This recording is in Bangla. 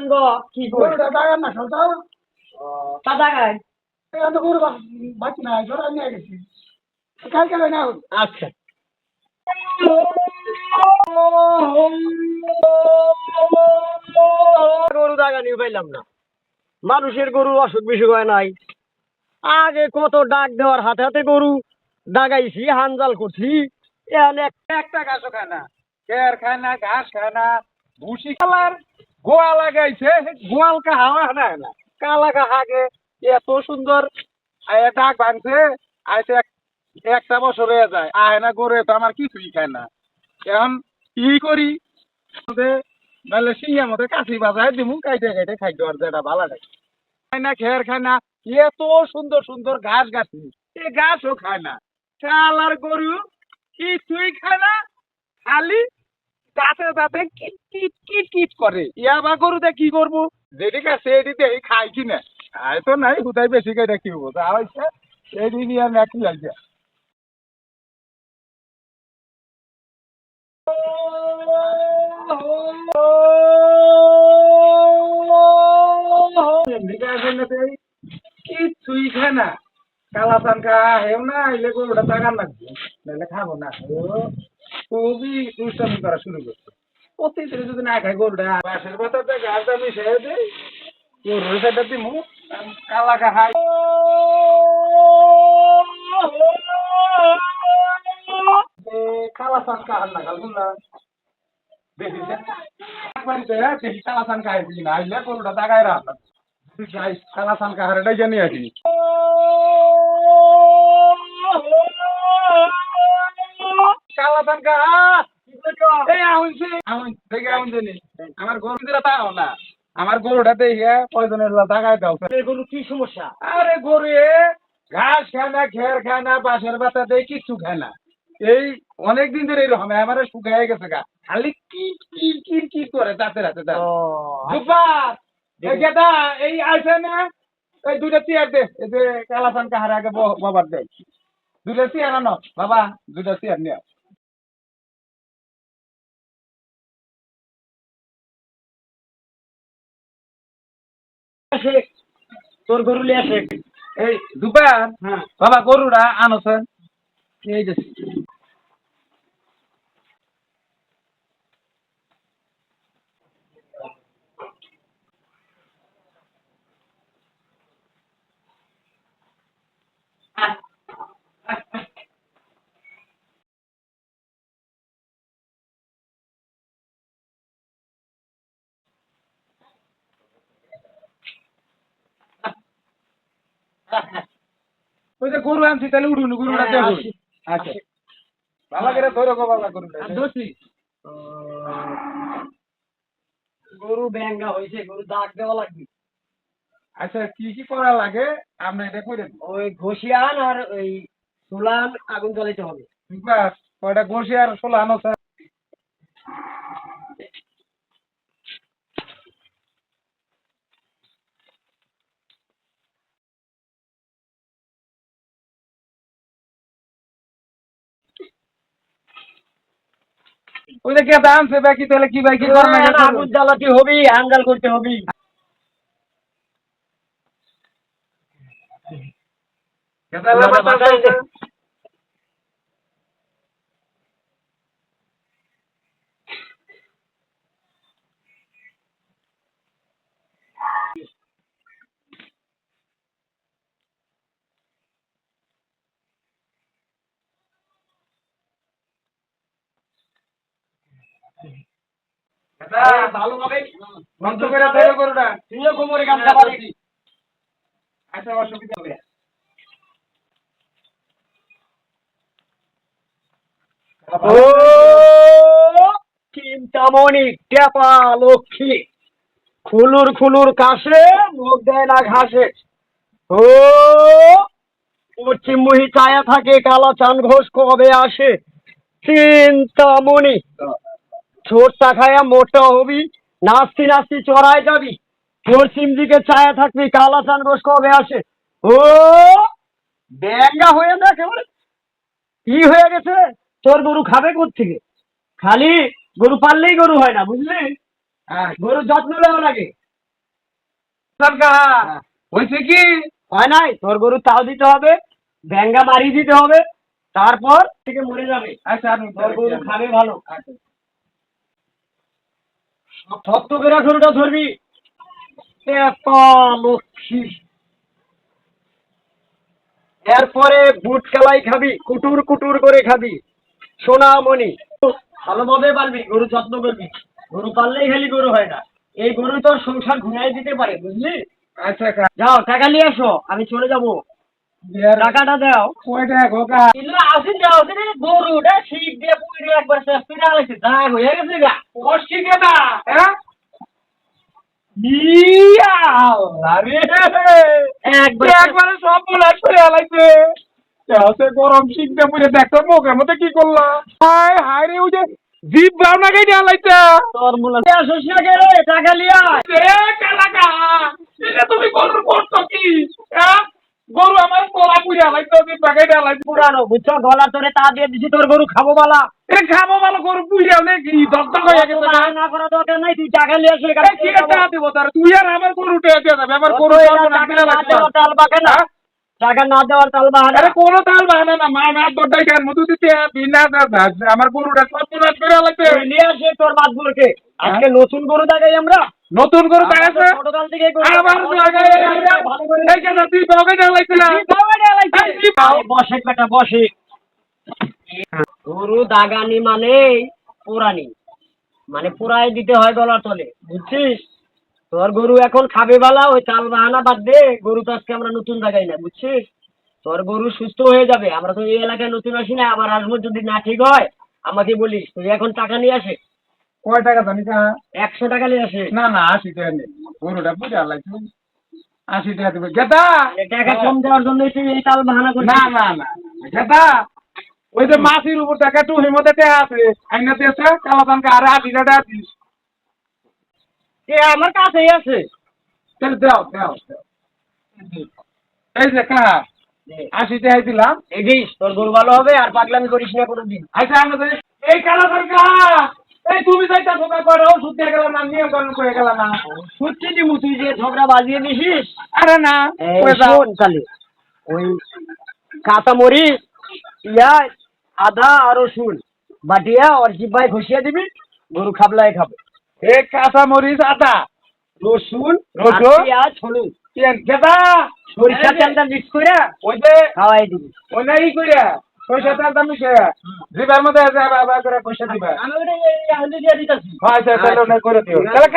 গো কি কই গরুটা দাগান না খাও তো তা জায়গায় এখন তো গরু বাঁচি নাই ধরে নিয়ে গেছি কালকে নাও আচ্ছা গরু জায়গা নিয়ে পাইলাম না মানুষের গরু অসুখ বিসুখ হয় নাই আগে কত ডাক দেওয়ার হাতে হাতে গরু দাগাইছি হানজাল করছি এখন একটা ঘাসও খায় না খের খায় না ঘাস খায় না ভুসি কালার গোয়া লাগাইছে গোয়াল কা হাওয়া না না কালা কা হাগে এত সুন্দর ডাক ভাঙছে আইসে একটা বছর হয়ে যায় আয় না গড়ে তো আমার কিছুই খায় না এখন কি করি নাহলে সিংহের মধ্যে কাশি বাজায় দিমু কাইটে কাইটে খাইতে আর যেটা ভালো লাগে খায় না খের খায় না এত সুন্দর সুন্দর ঘাস গাছি এ ঘাসও খায় না কালার গরু কিছুই খায় না খালি দাঁতে দাঁতে কিট কিট কিট কিট করে ইয়াবা গরুতে কি করবো যেটি কাছে এটিতে খাই কিনা খাই তো নাই কোথায় বেশি খাইটা কি হবো তা হয়েছে এটি নিয়ে আমি একটু লাগছে কিছুই খায় না কালা চান হেও না এলে গরুটা টাকার লাগবে নাহলে খাবো না ও খুবই দুষ্টামি করা শুরু করছে প্রতিদিন যদি না খায় গরুটা বাসের পাতাতে গাছটা মিশিয়ে দেয় গরুর সাইডটা দিমু কালা খাই কালা চান খাওয়ার না খাল না দেখি দেখি কালা চান খাইছি না আইলে গরুটা টাকায় রাখ কালা চান খাহারটাই জানি আছি কালা চান খাহা আমার গরু দিলা তাও না আমার গরুটা দেখে পয়জনের টাকায় দাও গরু কি সমস্যা আরে গরু ঘাস খায় না খের খায় না বাঁশের পাতা দেয় কিচ্ছু খায় না এই অনেকদিন ধরে এরকম আমার শুকায় গেছে গা খালি কিট কিট কিট কিট করে দাঁতে রাতে দাঁত এই আছে না এই দুইটা চেয়ার দে এই যে কালাচান কাহার আগে বাবার দেয় দুইটা চেয়ার আনো বাবা দুইটা চেয়ার নিয়ে তোর গরু লিয়ে আসে এই দুবার হ্যাঁ বাবা গরুটা আনোছেন এই যে ওই যে গরু আনছি তাহলে উঠুন গরুটা দেখুন আচ্ছা বাবা করে ধরো গো বাবা গরুটা দোষী গরু ব্যাঙ্গা হয়েছে গরু দাগ দেওয়া লাগবে আচ্ছা কি কি করা লাগে আপনি এটা করে দিন ওই ঘষিয়ান আর ওই চুলান আগুন জ্বালাইতে হবে বাস কয়টা বসে আর 16 আনো স্যার ওই যে কে দাম সে বাকি তাহলে কি বাকি করবে আগুন জ্বালাতে হবি আঙ্গাল করতে হবি কেতালে বাতা ভালোভাবে বন্ধ করে ধরে গরুটা তুইও কোমরে গামছা বাঁধি আচ্ছা অসুবিধা হবে ও চিন্তামণি টেপা লক্ষ্মী খুলুর খুলুর কাশে মুখ দেয় না ঘাসে ও পশ্চিমমুখী ছায়া থাকে কালা চান ঘোষ কবে আসে চিন্তামণি ছোটটা খায়া মোটা হবি নাচতি নাচতি চড়াই যাবি পশ্চিম দিকে ছায়া থাকবি কালা চান ঘোষ কবে আসে ও ব্যাঙ্গা হয়ে না একেবারে কি হয়ে গেছে তোর গরু খাবে কোত্থেকে খালি গরু পাললেই গরু হয় না বুঝলি হ্যাঁ গরুর যত্ন নেওয়া লাগে কাহা হয়েছে কি? হয় নাই, তোর গরু তাও দিতে হবে, ব্যাঙ্গা মারি দিতে হবে, তারপর থেকে মরে যাবে। আচ্ছা আমি তোর গরু খাবে ভালো। শক্ত করে গরুটা ধরবি। এত লক্ষ্মী। এরপরে বুট কালাই খাবি, কুটুর কুটুর করে খাবি, সোনামণি। ভালোভাবে পারবি, গরু যত্ন করবি। গরু পাললেই খালি গরু হয় না, এই গরু তোর সংসার ঘুরাই দিতে পারে, বুঝলি? আচ্ছা যাও টাকা নিয়ে আসো, আমি চলে যাবো। টাকাটা দাও। কয়টা খোকা? গরুটা শিখ দিয়ে পুড়ে একবার শেষ করে আলাইছে, দাগ হয়ে গেছে গা। অশিকে না হ্যাঁ ইয়া আল্লাহ রে একবারে সব বলাস করে আলাইছে সে গরম শিখতে পুরে দেখতো মুখের মধ্যে কি করলা হায় হায় রে ওই যে জিভ ভাবনা গাইতে আলাইছে তোর মুলা আসিস না কে রে, টাকা লিয়া। এ কালাকা এটা তুমি গরুর করছো কি হ্যাঁ গরু আমার গলা পুড়ে আলাইছে জিভ ভাগাইতে আলাইছে পুরানো বুঝছো, গলা তোরে তা দিয়ে দিছি, তোর গরু খাবো বালা। এ খাবো ভালো গরু পুড়ে নাকি দগ্ধ হয়ে গেছে না না করা দরকার নাই, তুই টাকা নিয়ে আসলে এ কি টাকা দিব তার তুই আর আমার গরু টেয়া দিয়ে যাবে আমার গরু তাল বাকে না, টাকা না দেওয়ার তাল বাহানা। আরে কোনো তাল বাহানা না মা না দরদাই খান মধু দিতে বিনা আমার গরুটা সব পুরাস করে আলাইছে তুই নিয়ে আসে তোর বাদগুলোকে। আজকে নতুন গরু দেখাই আমরা, নতুন গরু দেখাছে ছোটকাল থেকে আমার এই কেন তুই বগাই আলাইছে না বসে বেটা বসে। গরু দাগানি মানে পুরানি, মানে পুরাই দিতে হয় গলার তলে, বুঝছিস? তোর গরু এখন খাবে বালা, ওই চাল বাহানা বাদ দে। গরু তো আজকে আমরা নতুন দাগাই না, বুঝছিস? তোর গরু সুস্থ হয়ে যাবে, আমরা তো এই এলাকায় নতুন আসি না, আবার আসবো, যদি না ঠিক হয় আমাকে বলিস। তুই এখন টাকা নিয়ে আসে, কয় টাকা জানি কা 100 টাকা নিয়ে আসে। না না 80 টাকা নেই গরুটা বুঝে আলাইছে 80 টাকা দিবে গেতা টাকা কম দেওয়ার জন্য তুই এই তাল বাহানা করছিস। না না না গেতা ওই যে মাছির উপর টাকা টু হিমতে টাকা আছে আইনা দেশে কালাদানকে আর 80 টাকা দিস আমার কাছেই আছে। তাহলে দাও দাও এই যে কা 80 টাকা দিলাম এগিস, তোর গরু ভালো হবে, আর পাগলামি করিস না কোনোদিন। আচ্ছা আমাদের এই কালাদানকা এই তুমি যাইতা ঢোকা করো সুতে গেল না নিয়ম কানুন করে গেল না সত্যি দিবু, তুই যে ঝগড়া বাজিয়ে দিছিস। আরে না ওই যাও শোন তাহলে, ওই কাঁচা মরিচ, পিঁয়াজ, আদা আর রসুন বাটিয়া আর জিব্বাই ঘষিয়ে দিবি, গরু খাবলাই খাবে। এই কাঁচা মরিচ আদা রসুন আর রসুন পিঁয়াজ হলুদ গেতা সরিষা তেলটা মিক্স করে ওই যে খাওয়াই দিবি। ওই নাই কইরা পয়সা তার দাম মিশে জিবার মধ্যে আছে বাবা করে পয়সা দিবা আমি ওটা এই দিয়ে দিতেছি। আচ্ছা চলো না করে দিও তাহলে